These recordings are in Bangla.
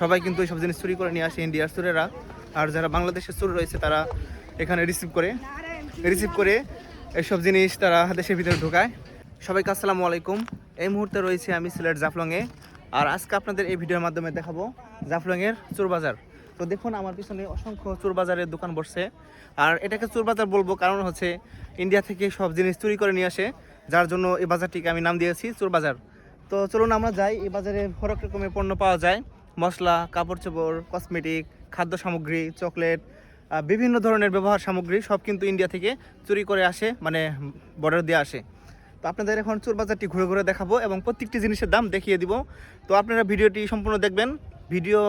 সবাই কিন্তু এইসব জিনিস চুরি করে নিয়ে আসে ইন্ডিয়ার চোরেরা। আর যারা বাংলাদেশের চোর রয়েছে তারা এখানে রিসিভ করে এইসব জিনিস তারা দেশের ভিতরে ঢোকায়। সবাইকে আসসালামু আলাইকুম। এই মুহূর্তে রয়েছে আমি সিলেট জাফলংয়ে। আর আজকে আপনাদের এই ভিডিওর মাধ্যমে দেখাবো জাফলংয়ের চোর বাজার। তো দেখুন আমার পিছনে অসংখ্য চোর বাজারের দোকান বসছে। আর এটাকে চোর বাজার বলবো কারণ হচ্ছে ইন্ডিয়া থেকে সব জিনিস চুরি করে নিয়ে আসে, যার জন্য এই বাজারটিকে আমি নাম দিয়েছি চোর বাজার। তো চলুন আমরা যাই। এই বাজারে হরেক রকমের পণ্য পাওয়া যায়, মশলা, কাপড় চোপড়, কসমেটিক, খাদ্য সামগ্রী, চকলেট, বিভিন্ন ধরনের ব্যবহার সামগ্রী সব কিন্তু ইন্ডিয়া থেকে চুরি করে আসে, মানে বর্ডার দিয়ে আসে। তো আপনাদের এখন চোর বাজারটি ঘুরে ঘুরে দেখাবো এবং প্রত্যেকটি জিনিসের দাম দেখিয়ে দিব। তো আপনারা ভিডিওটি সম্পূর্ণ দেখবেন। ভিডিও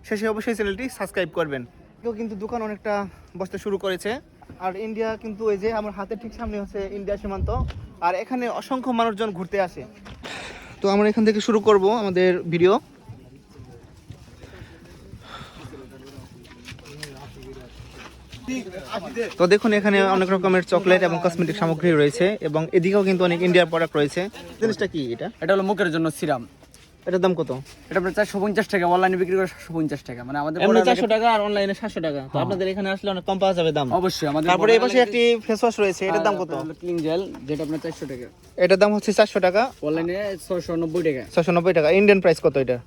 শেষে অবশ্যই চ্যানেলটি সাবস্ক্রাইব করবেন। কেউ কিন্তু দোকান অনেকটা বসতে শুরু করেছে। আর ইন্ডিয়া কিন্তু এই যে আমার হাতের ঠিক সামনে হচ্ছে ইন্ডিয়া সীমান্ত। আর এখানে অসংখ্য মানুষজন ঘুরতে আসে। তো আমরা এখান থেকে শুরু করব আমাদের ভিডিও। তো দেখুন এখানে অনেক রকমের চকলেট এবং কসমেটিক সামগ্রী রয়েছে এবং এদিকেও কিন্তু অনেক ইন্ডিয়ার প্রোডাক্ট রয়েছে। জিনিসটা কি এটা? এটা হলো মুখের জন্য সিরাম। এটার দাম কত? এটা আপনার 450 টাকা, অনলাইনে বিক্রি করে 750 টাকা। মানে আমাদের এমনি 400 টাকা আর অনলাইনে 700 টাকা। তো আপনাদের এখানে আসলে অনেক কম পাওয়া যাবে দাম। অবশ্যই আমাদের। তারপরে এই পাশে একটি ফেস ওয়াশ রয়েছে, এটার দাম কত? ক্লিন জেল, যেটা আপনার 400 টাকা। এটার দাম হচ্ছে 400 টাকা, অনলাইনে 690 টাকা। 690 টাকা। ইন্ডিয়ান প্রাইস কত এটা?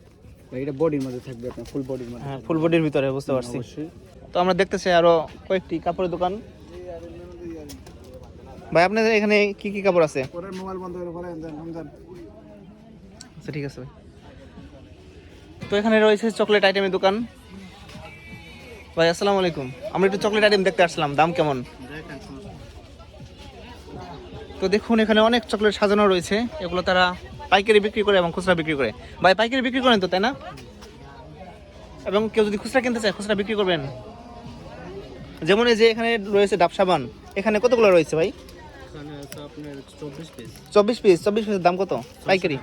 ভাই এটা বডির মধ্যে থাকবে, আপনার ফুল বডির মধ্যে। হ্যাঁ, ফুল বডির ভিতরে, বুঝতে পারছি। অবশ্যই। তো আমরা দেখতেছি আরো কয়েকটি কাপড়ের দোকান। ভাই আপনাদের এখানে কি কি কাপড় আছে? মোবাইল বন্ধ করে পরে রমজান। আচ্ছা ঠিক আছে। তো এখানে রয়েছে চকলেট আইটেমের দোকান। ভাই আসসালামু আলাইকুম, আমরা একটু চকলেট আইটেম দেখতে আসলাম, দাম কেমন? তো দেখুন এখানে অনেক চকলেট সাজানো রয়েছে। এগুলো তারা পাইকারি বিক্রি করে এবং খুচরা বিক্রি করে। ভাই পাইকারি বিক্রি করেন তো, তাই না? এবং কেউ যদি খুচরা কিনতে চায় খুচরা বিক্রি করবেন। যেমন এই যে এখানে রয়েছে ডাব সাবান, এখানে কতগুলো রয়েছে ভাই? এখানে আছে আপনার 24 পিস। 24 পিসের দাম কত? পাইকারি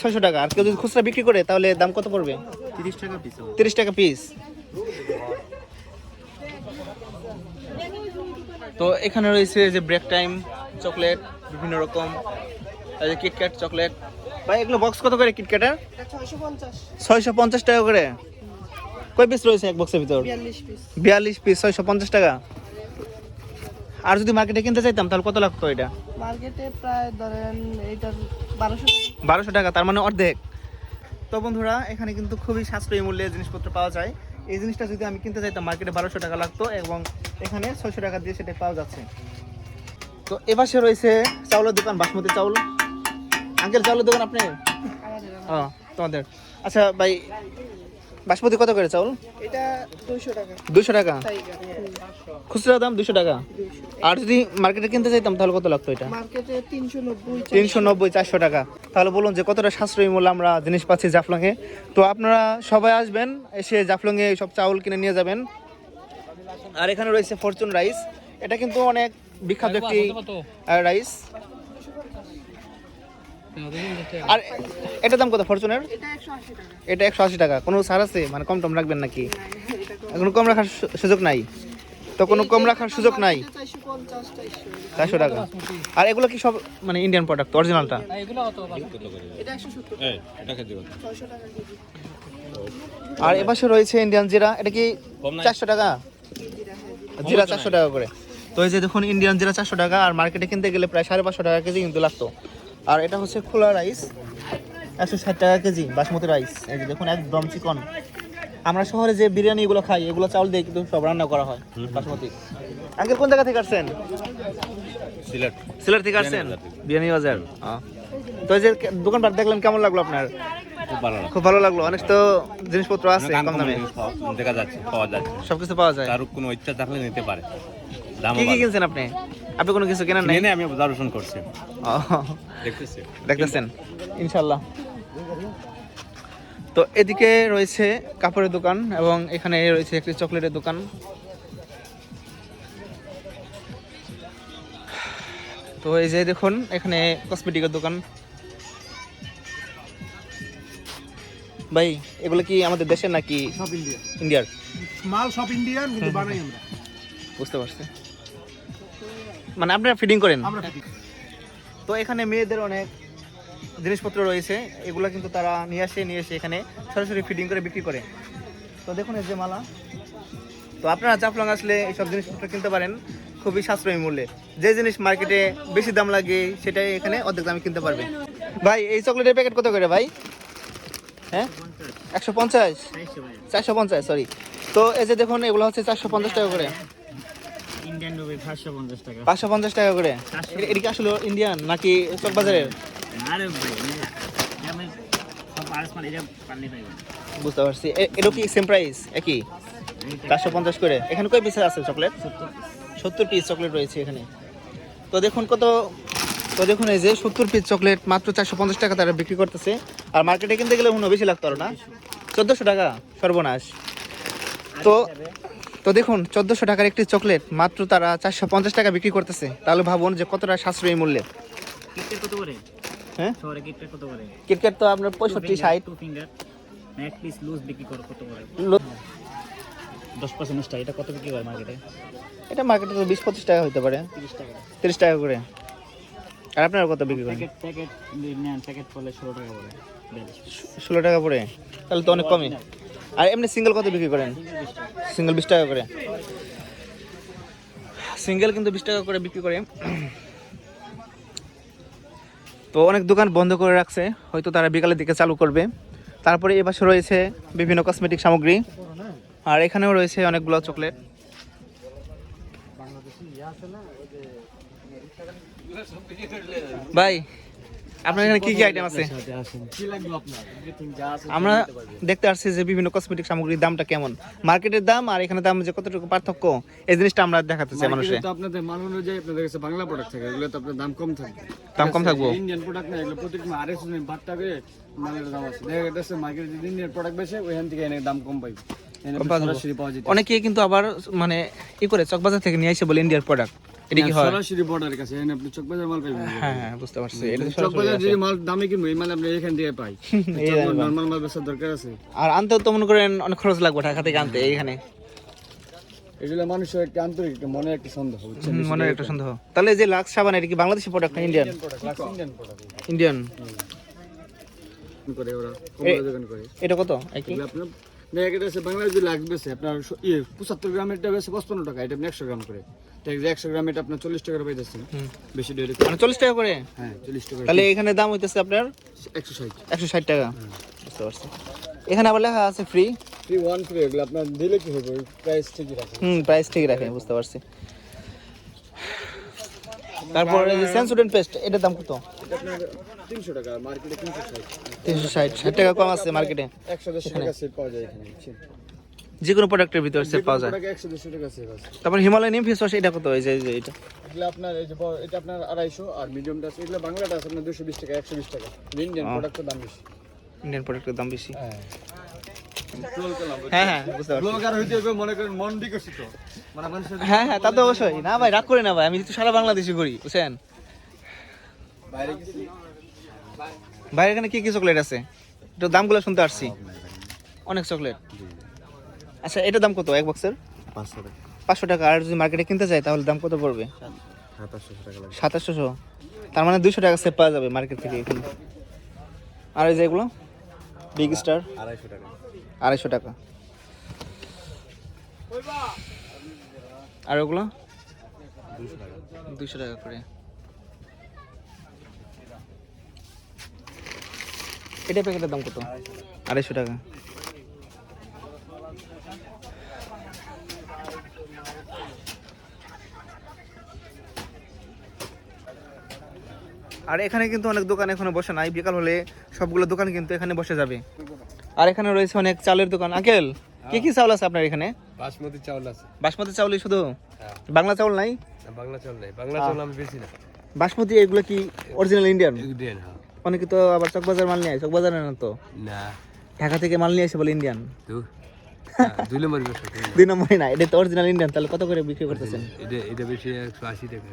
600 টাকা। আর কেউ যদি খুচরা বিক্রি করে তাহলে দাম কত পড়বে? 30 টাকা পিস। 30 টাকা পিস। তো এখানে রয়েছে যে ব্রেক টাইম চকলেট, বিভিন্ন রকম কিটক্যাট চকলেট। ভাই এগুলো বক্স কত করে কিটক্যাটের? 650 টাকা করে। কয় পিস রয়েছে এক বক্সের ভিতর? 42 পিস, 650 টাকা। আর যদি মার্কেটে কিনতে চাইতাম তাহলে কত লাগতো এটা? মার্কেটে প্রায় ধরেন এইটার 1200 টাকা, তার মানে অর্ধেক। তো বন্ধুরা এখানে কিন্তু খুবই সাশ্রয়ী মূল্যে জিনিসপত্র পাওয়া যায়। এই জিনিসটা যদি আমি কিনতে চাইতাম মার্কেটে 1200 টাকা লাগতো এবং এখানে 600 টাকা দিয়ে সেটা পাওয়া যাচ্ছে। তো এপাশে রয়েছে চাউলের দোকান, বাসমতি চাউল। আঙ্কেল চাউলের দোকান আপনি? তোমাদের। আচ্ছা ভাই বাসমতি কত করে চাউল? এটা 200 টাকা। 200 টাকা খুচরা দাম, 200 টাকা। আর যদি মার্কেটে কিনতে চাইতাম তাহলে কত লাগতো এটা? মার্কেটে 390 400 টাকা। তাহলে বলুন যে কতটা সাশ্রয়ী মূল্যে আমরা জিনিস পাচ্ছি জাফলংয়ে। তো আপনারা সবাই আসবেন, এসে জাফলংয়ে সব চাউল কিনে নিয়ে যাবেন। আর এখানে রয়েছে ফরচুন রাইস, এটা কিন্তু অনেক বিখ্যাত একটি রাইস। আর এটার দাম কত ফরচুনের? এটা 180 টাকা। এটা 180 টাকা। কোনো ছাড় আছে? মানে কম টম রাখবেন নাকি? কোনো কম রাখার সুযোগ নাই? তো কোনো কম রাখার সুযোগ নাই? 400 টাকা। আর এগুলো কি সব মানে ইন্ডিয়ান প্রোডাক্ট অরিজিনালটা? এটা 170 600 টাকা কেজি। আর এপাশে রয়েছে ইন্ডিয়ান জিরা, এটা কি 400 টাকা? জিরা 400 টাকা করে। তো এই যে দেখুন ইন্ডিয়ান জিরা 400 টাকা, আর মার্কেটে কিনতে গেলে প্রায় 550 টাকা কেজি কিন্তু লাগতো। আর এটা হচ্ছে খোলা রাইস, 160 টাকা কেজি বাসমতি রাইস। এই যে দেখুন একদম চিকন। আমরা শহরে যে বিরিয়ানি এগুলো খাই, এগুলো চাউল দিয়ে কিন্তু সব রান্না করা হয় বাসমতি। আঙ্কেল কোন জায়গা থেকে আসছেন? সিলেট থেকে আসছেন, বিরিয়ানি বাজার। তো এই যে দোকানপাট দেখলেন, কেমন লাগলো আপনার? খুব ভালো লাগলো। অনেক তো জিনিসপত্র আছে কম দামে, দেখা যাচ্ছে, পাওয়া যাচ্ছে, সবকিছু পাওয়া যায়। কারো কোনো ইচ্ছা থাকলে নিতে পারে। কি কি কিনছেন আপনি? আপনি কোনো কিছু কেনেন নাই? আমি দর্শন করছি, দেখতেছেন ইনশাল্লাহ। তো এদিকে রয়েছে কাপড়ের দোকান এবং এখানে রয়েছে একটি চকলেটের দোকান। তো এই যে দেখুন এখানে কসমেটিকের দোকান। ভাই এগুলো কি আমাদের দেশের নাকি? সব ইন্ডিয়া, ইন্ডিয়ার মাল সব ইন্ডিয়ান, কিন্তু বানাই আমরা। বুঝতে পারছি, মানে আপনারা ফিডিং করেন? আমরা ফিটিং। তো এখানে মেয়েদের অনেক জিনিসপত্র রয়েছে, এগুলো কিন্তু তারা নিয়ে এসে এখানে সরাসরি ফিটিং করে বিক্রি করে। তো দেখুন এই যে মালা, তো আপনারা জাফলং আসলে এইসব জিনিসপত্র কিনতে পারেন খুবই সাশ্রয়ী মূল্যে। যে জিনিস মার্কেটে বেশি দাম লাগে সেটাই এখানে অর্ধেক দামে কিনতে পারবে। ভাই এই চকলেটের প্যাকেট কত করে ভাই? হ্যাঁ 150, 450 সরি। তো এই যে দেখুন এগুলো হচ্ছে 450 টাকা করে, ইন্ডিয়ান রুপি 550 টাকা। 550 টাকা করে। এটা কি আসলে ইন্ডিয়ান নাকি চকবাজারের? আরে ভাই আমি সব পারস মানে এটা পারলে পাইব। বুঝতে পারছি। এটা কি সেম প্রাইস একই 450 করে? এখানে কয় পিস আছে চকলেট? 70 পিস চকলেট রয়েছে এখানে। তো দেখুন এই যে 70 পিস চকলেট মাত্র 450 টাকা তারা বিক্রি করতেছে। আর মার্কেটে কিনতে গেলে মনে বেশি লাগতো না, 1400 টাকা, সর্বনাশ। তো দেখুন 1400 টাকার একটি চকলেট মাত্র তারা 450 টাকা বিক্রি করতেছে। তাহলে ভাবুন যে কতটা সাশ্রয়ী মূল্যে। কিটক্যাট কত করে? হ্যাঁ শহরে কিটক্যাট কত করে? কিটক্যাট তো আপনার 65, 60। 2 ফিঙ্গার এক পিস লুজ বিক্রি করে কত করে? লো- 10% টাকা। এটা কত বিক্রি করে মার্কেটে? এটা মার্কেটে তো 20-25 টাকা হতে পারে, 30 টাকা। 30 টাকা করে। আর আপনারা কত বিক্রি করেন? প্যাকেট নেন, প্যাকেট পড়লে 16 টাকা পড়ে। 16 টাকা পড়ে, তাহলে তো অনেক কমই। আর এমনি সিঙ্গেল কত বিক্রি করেন? সিঙ্গেল 20 টাকা করে। সিঙ্গেল কিন্তু 20 টাকা করে বিক্রি করে। তো অনেক দোকান বন্ধ করে রাখছে, হয়তো তারা বিকালের দিকে চালু করবে। তারপরে এ পাশে রয়েছে বিভিন্ন কসমেটিক সামগ্রী, আর এখানেও রয়েছে অনেকগুলো চকলেট। ভাই আপনার এখানে কি কি আইটেম আছে? আমরা দেখতে আসছি যে বিভিন্ন কসমেটিক সামগ্রীর দামটা কেমন, মার্কেটের দাম আর এখানে দাম যে কতটুকু পার্থক্য, এই জিনিসটা আমরা দেখাতে চাই মানুষের। তো আপনাদের মান অনুযায়ী আপনাদের কাছে বাংলা প্রোডাক্ট থাকে, এগুলো তো আপনার দাম কম থাকবে। দাম কম থাকবো। ইন্ডিয়ান প্রোডাক্ট না, এগুলো প্রত্যেক আড়াইশ বাট টাকা মালের দাম আছে। দেখা যাচ্ছে মার্কেটে যদি ইন্ডিয়ান প্রোডাক্ট বেশি ওইখান থেকে এনে দাম কম পাইবে, এনে সরাসরি পাওয়া যায়। অনেকে কিন্তু আবার মানে ই করে চকবাজার থেকে নিয়ে আসে বলে ইন্ডিয়ার প্রোডাক্ট, এটা কি হয়? সরাসরি বর্ডারের কাছে এনে আপনি চকবাজার মাল পাইবেন। হ্যাঁ হ্যাঁ বুঝতে পারছি, এটা তো সরাসরি চকবাজার আসে। যে মাল দামে কিনবো এই মাল আপনি এখান থেকে পাই। এই দামে পাই। নরমাল মাল বেচার দরকার আছে। আর আনতেও তো মনে করেন অনেক খরচ লাগবে ঢাকা থেকে আনতে এইখানে। এগুলো মানুষের একটা আন্তরিক মনে একটা সন্দেহ, বুঝছেন? মনের একটা সন্দেহ। তাহলে যে লাক্স সাবান এটা কি বাংলাদেশি প্রোডাক্ট না ইন্ডিয়ান? ইন্ডিয়ান প্রোডাক্ট ইন্ডিয়ান করে ওরা কমলা দোকান করে। এটা কত একই? এগুলো আপনার এটা আছে বাংলাদেশ যে লাক্স বেছে আপনার 75 গ্রামেরটা বেছে 55 টাকা, এটা আপনি 100 গ্রাম করে। ঠিক 100 গ্রাম এটা আপনার 40 টাকা করে পাইতেছেন, বেশি ডেলি। মানে 40 টাকা করে? হ্যাঁ 40 টাকা। তাহলে এখানে দাম হইতেছে আপনার 160 160 টাকা। বুঝতে পারছি। এখানে আবার লেখা আছে ফ্রি। ফ্রি ওয়ান ফ্রি, এগুলো আপনার দিলে কি হবে, প্রাইস ঠিকই রাখে। প্রাইস ঠিক রাখে, বুঝতে পারছি। তারপর এই যে সেন্সোডেন্ট পেস্ট, এটার দাম কত? এটা আপনার 300 টাকা, মার্কেটে 360। 360, 60 টাকা কম আছে মার্কেটে। 100 টাকা সেট পাওয়া যায় এখানে, বুঝছেন? যে কোনো প্রোডাক্টের ভিতরে সেট পাওয়া যায়। 100 টাকা সেট আছে। তারপর হিমালয় নিম ফেস ওয়াশ, এটা কত? এই যে এটা এগুলো আপনার এই যে এটা আপনার 250, আর মিডিয়ামটা আছে এগুলো বাংলাটা আছে আপনার 220 টাকা, 120 টাকা। ইন্ডিয়ান প্রোডাক্টের দাম বেশি। ইন্ডিয়ান প্রোডাক্টের দাম বেশি। হ্যাঁ ট্রোল করলাম। হ্যাঁ হ্যাঁ বুঝতে পারছি। ব্লগার হইতে হবে মনে করেন মন বিকশিত, মানে মানুষের হ্যাঁ হ্যাঁ তা তো অবশ্যই। না ভাই রাগ করে না ভাই, আমি তো সারা বাংলাদেশে করি, বুঝছেন? বাইরে কিছু ভাই এখানে কি কি চকলেট আছে একটু দামগুলো শুনতে আসছি, অনেক চকলেট। আচ্ছা এটার দাম কত এক বক্সের? 500 টাকা। 500 টাকা। আর যদি মার্কেটে কিনতে চাই তাহলে দাম কত পড়বে? 2700 টাকা লাগে। 2700। তার মানে 200 টাকা সেভ পাওয়া যাবে মার্কেট থেকে এখানে। আর এই যে এগুলো বিগ স্টার 250 টাকা। 250 টাকা। আর ওগুলো 200 টাকা। 200 টাকা করে। এটা প্যাকেটের দাম কত? 250 টাকা। আর এখানে কিন্তু অনেক দোকান এখনো বসে নাই, বিকাল হলে সবগুলো দোকান কিন্তু এখানে বসে যাবে। আর এখানে রয়েছে অনেক চালের দোকান। আঙ্কেল কি কি চাউল আছে আপনার এখানে? বাসমতি চাউল আছে। বাসমতি চাউলই শুধু? বাংলা চাউল নাই? বাংলা চাউল নাই, বাংলা চাউল আমি বেশি না। বাসমতি এগুলো কি অরিজিনাল ইন্ডিয়ান? ইন্ডিয়ান। হ্যাঁ অনেকে তো আবার চকবাজার মাল নিয়ে আসে, চকবাজারে না তো, না ঢাকা থেকে মাল নিয়ে আসে বলে ইন্ডিয়ান। তো 2 নম্বর বেশি। 2 নম্বরই না, এটা তো অরিজিনাল ইন্ডিয়ান। তাহলে কত করে বিক্রি করতেছেন? এটা বেশি 180 টাকা।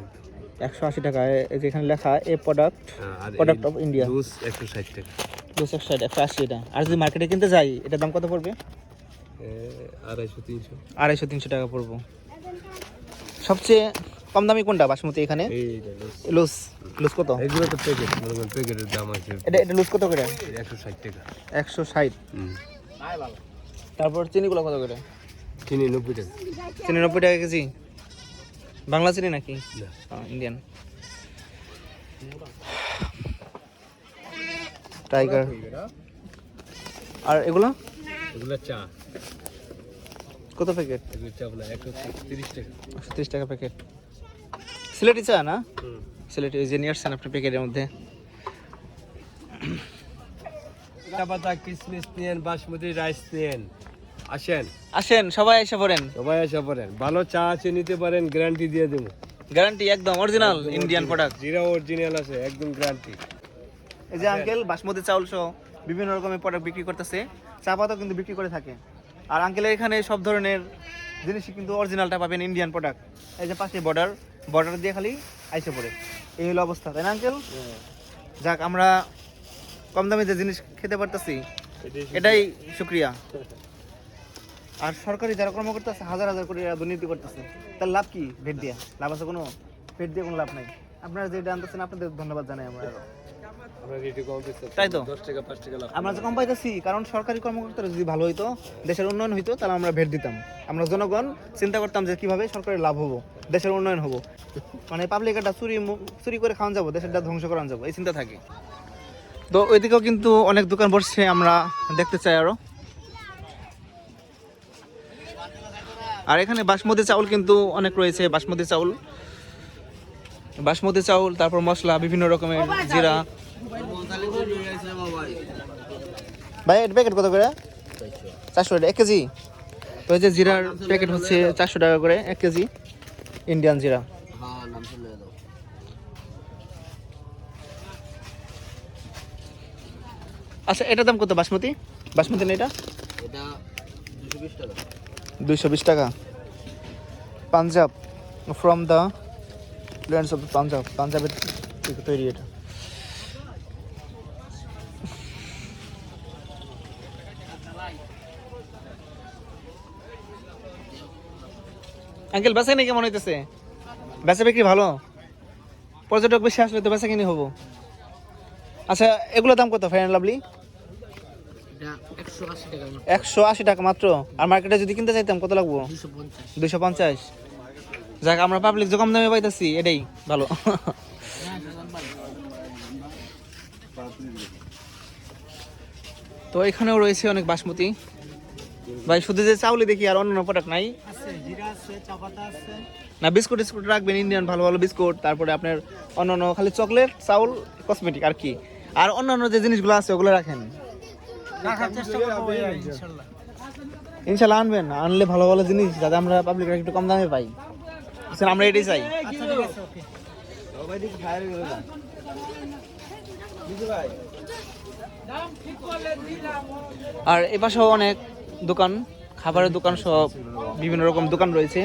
180 টাকা। এই যে এখানে লেখা এ প্রোডাক্ট অফ ইন্ডিয়া, 160 টাকা। 260, 180 এটা। আর যদি মার্কেটে কিনতে যাই এটার দাম কত পড়বে? 250 300। 250-300 টাকা পড়বো। সবচেয়ে কম দামি কোনটা বাসমতি এখানে? লুজ লুজ কত? এগুলো তো প্যাকেট, মনে করেন প্যাকেটের দাম আছে এটা লুজ কত করে? 160 টাকা। 160। তারপর চিনিগুলো কত করে? চিনি 90 টাকা। চিনি 90 টাকা কেজি। বাংলা চিনি নাকি? Indian tiger. আর এগুলো এগুলো চা কত প্যাকেট? এগুলো চা বলে 130 টাকা। 130 টাকা প্যাকেট। সিলেটি চা না? সিলেটি ওই যে নিয়ে আসছেন আপনি প্যাকেটের মধ্যে। চা পাতা, কিশমিশ নেন, বাসমতি রাইস নেন, আসেন আসেন সবাই এসে পড়েন। সবাই এসে পড়েন। ভালো চা আছে, নিতে পারেন, গ্যারান্টি দিয়ে দেবো। গ্যারান্টি একদম অরিজিনাল ইন্ডিয়ান প্রোডাক্ট। জিরা অরিজিনাল আছে, একদম গ্যারান্টি। এই যে আঙ্কেল বাসমতি চাউল সহ বিভিন্ন রকমের প্রোডাক্ট বিক্রি করতেছে, চা পাতাও কিন্তু বিক্রি করে থাকে। আর আঙ্কেলের এখানে সব ধরনের জিনিসই কিন্তু অরিজিনালটা পাবেন, ইন্ডিয়ান প্রোডাক্ট। এই যে পাশে বর্ডার দিয়ে খালি আইসে পড়ে, এই হলো অবস্থা, তাই না আঙ্কেল? যাক, আমরা কম দামে যে জিনিস খেতে পারতেছি এটাই শুক্রিয়া। আর সরকারি যারা কর্মকর্তা আছে হাজার হাজার করে এরা দুর্নীতি করতেছে, তার লাভ কি? ভেট দিয়ে লাভ আছে? কোনো ভেট দিয়ে কোনো লাভ নাই। আপনারা যেটা আনতেছেন আপনাদের ধন্যবাদ জানাই আমরা। তাই তো, 10 টাকা 5 টাকা লাভ। আমরা যে কম পাইতেছি কারণ সরকারি কর্মকর্তারা যদি ভালো হইতো, দেশের উন্নয়ন হইতো, তাহলে আমরা ভেট দিতাম। আমরা জনগণ চিন্তা করতাম যে কিভাবে সরকারের লাভ হবো, দেশের উন্নয়ন হবো। মানে পাবলিক একটা চুরি করে খাওয়ান যাবো, দেশেরটা ধ্বংস করান যাবো, এই চিন্তা থাকে। তো ওইদিকেও কিন্তু অনেক দোকান বসছে, আমরা দেখতে চাই আরো। আর এখানে বাসমতি চাউল কিন্তু অনেক রয়েছে, বাসমতি চাউল, তারপর মশলা বিভিন্ন রকমের, জিরা। ভাই এর প্যাকেট কত করে? 400 টাকা 1 কেজি। তো এই যে জিরার প্যাকেট হচ্ছে 400 টাকা করে 1 কেজি, ইন্ডিয়ান জিরা। আচ্ছা, এটার দাম কত? বাসমতি না এটা? 220 টাকা। Punjab, from the lands of পাঞ্জাবের তৈরি এটা। আঙ্কেল বেচা কিনে কেমন হইতেছে? বেচা বিক্রি ভালো? পর্যটক বেশি আসলে তো বেচা কিনে হবো। আচ্ছা, এগুলোর দাম কত ফেয়ার অ্যান্ড লাভলি? 180 টাকা মাত্র। আর মার্কেটে যদি কিনতে চাইতাম কত লাগবো? 250। যাক, আমরা পাবলিক যে কম দামে পাইতেছি এটাই ভালো। তো এখানেও রয়েছে অনেক বাসমতি। ভাই শুধু যে চাউলই দেখি, আর অন্য প্রোডাক্ট নাই? না, বিস্কুট রাখবেন, ইন্ডিয়ান ভালো ভালো বিস্কুট, তারপরে আপনার অন্য খালি চকলেট, চাউল, কসমেটিক আর কি। আর অন্যান্য যে জিনিসগুলো আছে ওগুলো রাখেন, ইনশাল্লাহ আনবেন। আনলে ভালো ভালো জিনিস যাতে আমরা পাবলিক একটু কম দামে পাই, আমরা এটাই চাই। আর এপাশেও অনেক দোকান, খাবারের দোকান, সব বিভিন্ন রকম দোকান রয়েছে।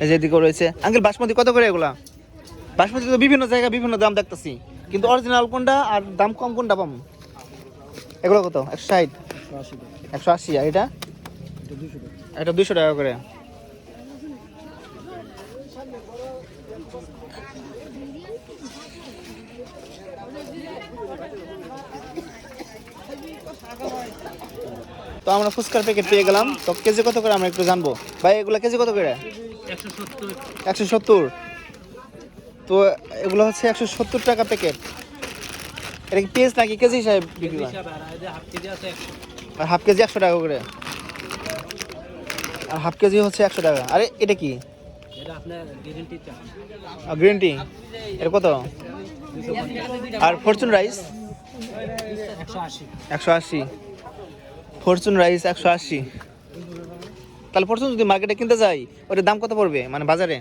এই যে এদিকেও রয়েছে। আঙ্কেল বাসমতি কত করে এগুলা? বাসমতি তো বিভিন্ন জায়গায় বিভিন্ন দাম দেখতেছি, কিন্তু অরিজিনাল কোনটা আর দাম কম কোনটা পাম? এগুলো কত? 160, 180। আর এটা 200 টাকা করে। তো আমরা ফুচকার প্যাকেট পেয়ে গেলাম। তো কেজি কত করে আমরা একটু জানবো। ভাই এগুলো কেজি কত করে? 170। তো এগুলো হচ্ছে 170 টাকা প্যাকেট। এটা কি পিস নাকি কেজি হিসাবে বিক্রি হয়? আর হাফ কেজি 100 টাকা করে। আর হাফ কেজি হচ্ছে 100 টাকা। আরে এটা কি? Green tea. এটা কত? আর ফরচুন রাইস 180। Fortune rice 180। তাহলে ফরচুন যদি মার্কেটে কিনতে যাই ওটার দাম কত পড়বে, মানে বাজারে?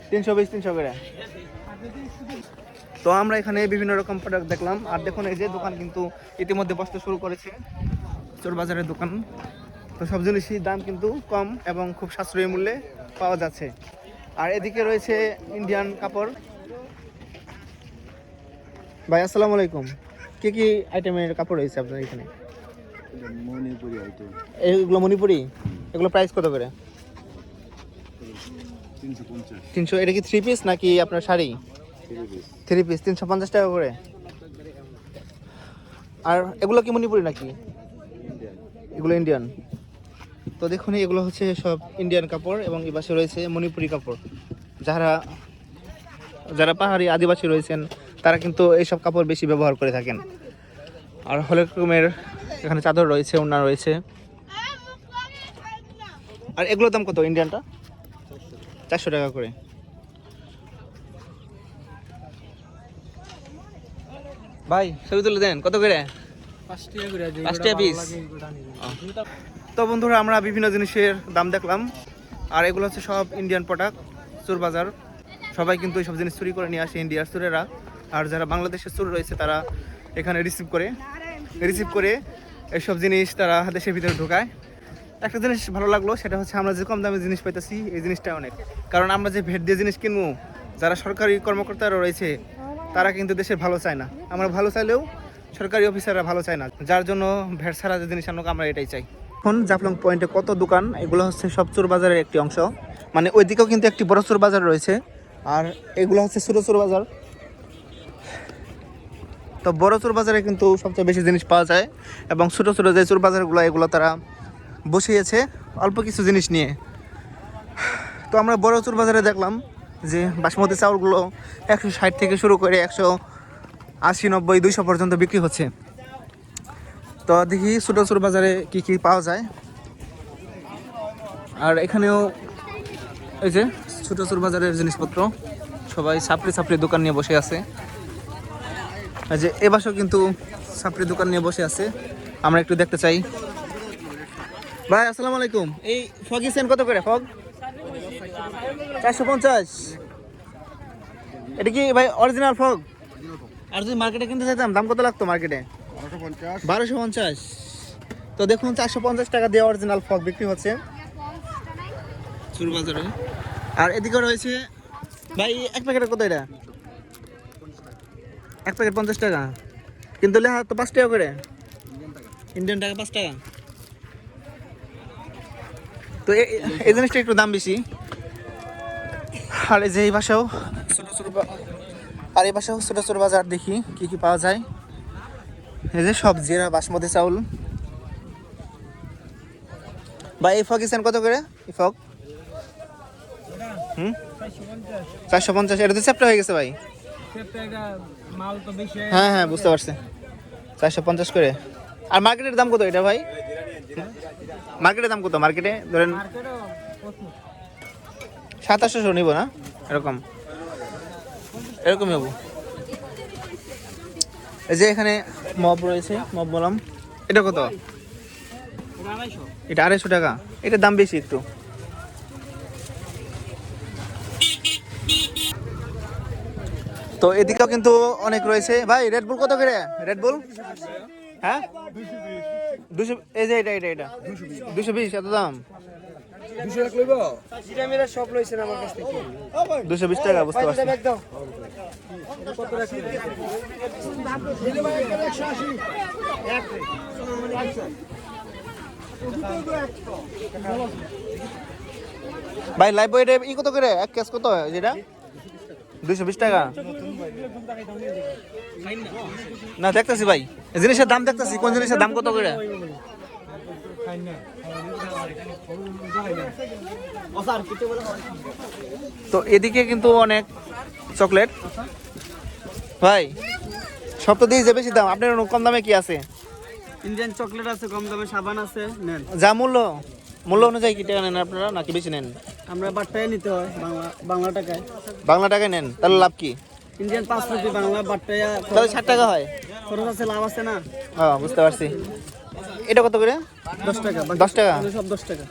320 করে। তো আমরা এখানে বিভিন্ন রকম প্রোডাক্ট দেখলাম। আর দেখুন এই যে দোকান কিন্তু ইতিমধ্যে বসতে শুরু করেছে, চোর বাজারের দোকান। তো সব জিনিসই দাম কিন্তু কম এবং খুব সাশ্রয়ী মূল্যে পাওয়া যাচ্ছে। আর এদিকে রয়েছে ইন্ডিয়ান কাপড়। ভাই আসসালামু আলাইকুম, কি কি আইটেমের কাপড় রয়েছে আপনার এখানে? মণিপুরি আইটেম। এগুলো মণিপুরি, এগুলো প্রাইস কত করে? 300। এটা কি 3 পিস নাকি আপনার শাড়ি? 3 পিস 350 টাকা করে। আর এগুলো কি মণিপুরি নাকি? এগুলো ইন্ডিয়ান। তো দেখুন এগুলো হচ্ছে সব ইন্ডিয়ান কাপড় এবং এই পাশে রয়েছে মণিপুরি কাপড়। যারা পাহাড়ি আদিবাসী রয়েছেন তারা কিন্তু এইসব কাপড় বেশি ব্যবহার করে থাকেন। আর হরেক রকমের এখানে চাদর রয়েছে, ওড়না রয়েছে। আর এগুলোর দাম কত ইন্ডিয়ানটা? 400 টাকা করে। ভাই ছবি তুলে দেন, কত করে? 5 টাকা পিস। তো বন্ধুরা আমরা বিভিন্ন জিনিসের দাম দেখলাম। আর এগুলো হচ্ছে সব ইন্ডিয়ান প্রোডাক্ট, চোর বাজার। সবাই কিন্তু এইসব জিনিস চুরি করে নিয়ে আসে ইন্ডিয়ার চোরেরা। আর যারা বাংলাদেশের চোর রয়েছে তারা এখানে রিসিভ করে এইসব জিনিস তারা দেশের ভিতরে ঢোকায়। একটা জিনিস ভালো লাগলো, সেটা হচ্ছে আমরা যে কম দামে জিনিস পাইতেছি এই জিনিসটা অনেক। কারণ আমরা যে ভেট দিয়ে জিনিস কিনবো, যারা সরকারি কর্মকর্তারা রয়েছে তারা কিন্তু দেশের ভালো চায় না। আমরা ভালো চাইলেও সরকারি অফিসাররা ভালো চায় না, যার জন্য ভেট ছাড়া যে জিনিস আনুক আমরা এটাই চাই। এখন জাফলং পয়েন্টে কত দোকান, এগুলো হচ্ছে সব চোর বাজারের একটি অংশ। মানে ওইদিকেও কিন্তু একটি বড় চোর বাজার রয়েছে, আর এগুলো হচ্ছে ছোটো চোর বাজার। তো বড় চোর বাজারে কিন্তু সবচেয়ে বেশি জিনিস পাওয়া যায়, এবং ছোটো ছোটো যে চোর বাজারগুলো এগুলো তারা বসিয়েছে অল্প কিছু জিনিস নিয়ে। তো আমরা বড় চোর বাজারে দেখলাম যে বাসমতি চাউলগুলো 160 থেকে শুরু করে 180, 90, 200 পর্যন্ত বিক্রি হচ্ছে। তো দেখি ছোটো চোর বাজারে কি কি পাওয়া যায়। আর এখানেও এই যে ছোটো চোর বাজারের জিনিসপত্র, সবাই সাপড়ি দোকান নিয়ে বসে আছে। এই যে এ বাসেও কিন্তু সাপড়ি দোকান নিয়ে বসে আছে, আমরা একটু দেখতে চাই। ভাই আসসালামু আলাইকুম। এই ফগ ইসেন কত করে? ফগ 450। এটা কি ভাই অরিজিনাল ফগ? আর যদি মার্কেটে কিনতে চাইতাম দাম কত লাগতো মার্কেটে? 1250। তো দেখুন 450 টাকা দিয়ে অরিজিনাল ফগ বিক্রি হচ্ছে চোর বাজারে। আর এদিকে রয়েছে ভাই এক প্যাকেটে কত? এটা এক প্যাকেট 50 টাকা, কিন্তু লেখা তো 5 টাকা করে, ইন্ডিয়ান টাকা 5 টাকা। তো এই জিনিসটা একটু দাম বেশি। আর এই যে এই বাসাও ছোটো ছোটো বাজার দেখি কি কি পাওয়া যায়। এই যে সব জিরা বাসমতি চাউল। বা এই ফগ ইসেন কত করে? এই ফগ 450। এটা তো চ্যাপ্টা হয়ে গেছে ভাই। হ্যাঁ হ্যাঁ বুঝতে পারছি, 450 করে। আর মার্কেটের দাম কত এটা ভাই? মার্কেটের দাম কত? মার্কেটে ধরেন 2700 নিব না, এরকমই হবো। এই যে এখানে মব রয়েছে, মব বললাম। এটা কত? এটা 250 টাকা। এটার দাম বেশি একটু। তো এদিকেও কিন্তু অনেক রয়েছে ভাই। রেডবুল কত করে? রেডবুল হ্যাঁ 200। এই যে এটা 220। এত দাম? 220 টাকা। বুঝতে পারছি। ভাই লাইফ বয়ের ই কত করে? এক কেস কত যেটা? 220 টাকা। না দেখতেছি ভাই, জিনিসের দাম দেখতেছি, কোন জিনিসের দাম কত করে। তো এদিকে কিন্তু অনেক চকলেট ভাই, সব তো দিয়ে যে বেশি দাম। আপনার কম দামে কি আছে? ইন্ডিয়ান চকলেট আছে, কম দামে সাবান আছে, নেন। যা মূল্য অনুযায়ী কি টাকা নেন আপনারা, নাকি বেশি নেন? আমরা বাট্টায় নিতে হয়, বাংলা টাকায়। বাংলা টাকায় নেন, তাহলে লাভ কি? ইন্ডিয়ান 5 রুপি, বাংলা বাট্টায়া তাহলে 60 টাকা হয়। খরচ আছে, লাভ আছে না? হ্যাঁ বুঝতে পারছি। এটা কত করে? 10 টাকা। 10 টাকা। সব 10 টাকা।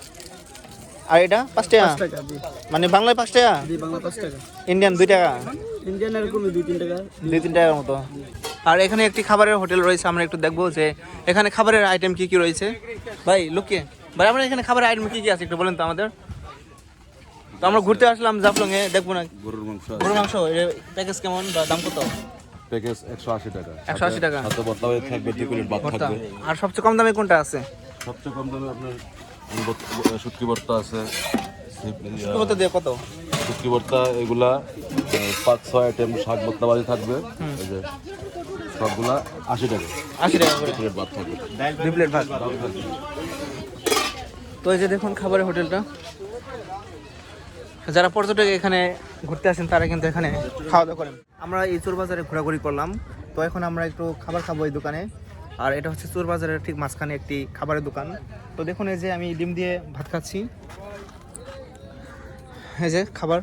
আর এটা 5 টাকা? 5 টাকা জি। মানে বাংলায় 5 টাকা, জি বাংলা 5 টাকা। ইন্ডিয়ান 2 টাকা। ইন্ডিয়ান এরকমই 2-3 টাকা, 2-3 টাকার মতো। আর এখানে একটি খাবারের হোটেল রয়েছে, আমরা একটু দেখবো যে এখানে খাবারের আইটেম কি কি রয়েছে। ভাই লুকিয়ে ভাই, আমরা এখানে খাবারের আইটেম কি কি আছে একটু বলেন তো আমাদের। তো আমরা ঘুরতে আসলাম জাফলং এ, দেখবো না গরুর মাংস। এর প্যাকেজ কেমন বা দাম কত? প্যাকেজ 180 টাকা। 180 টাকা। সাথে ভর্তা হয়ে থাকবে, 2 প্লেট ভাত ভর্তা। থাকবে। আর সবচেয়ে কম দামে কোনটা আছে? সবচেয়ে কম দামে আপনার শুটকি ভর্তা আছে। কত দিয়ে কত? শুটকি ভর্তা এগুলা 5-6 আইটেম শাক ভর্তা বাজি থাকবে এই যে সবগুলা 80 টাকা 80 টাকা করে 2 প্লেট ভাত থাকবে 2 প্লেট ভাত। তো এই যে দেখুন খাবারের হোটেলটা, যারা পর্যটক এখানে ঘুরতে আসেন তারা কিন্তু এখানে খাওয়া দাওয়া করেন। আমরা এই চোর বাজারে ঘোরাঘুরি করলাম, তো এখন আমরা একটু খাবার খাবো এই দোকানে। আর এটা হচ্ছে চোর বাজারের ঠিক মাঝখানে একটি খাবারের দোকান। তো দেখুন এই যে আমি ডিম দিয়ে ভাত খাচ্ছি, এই যে খাবার।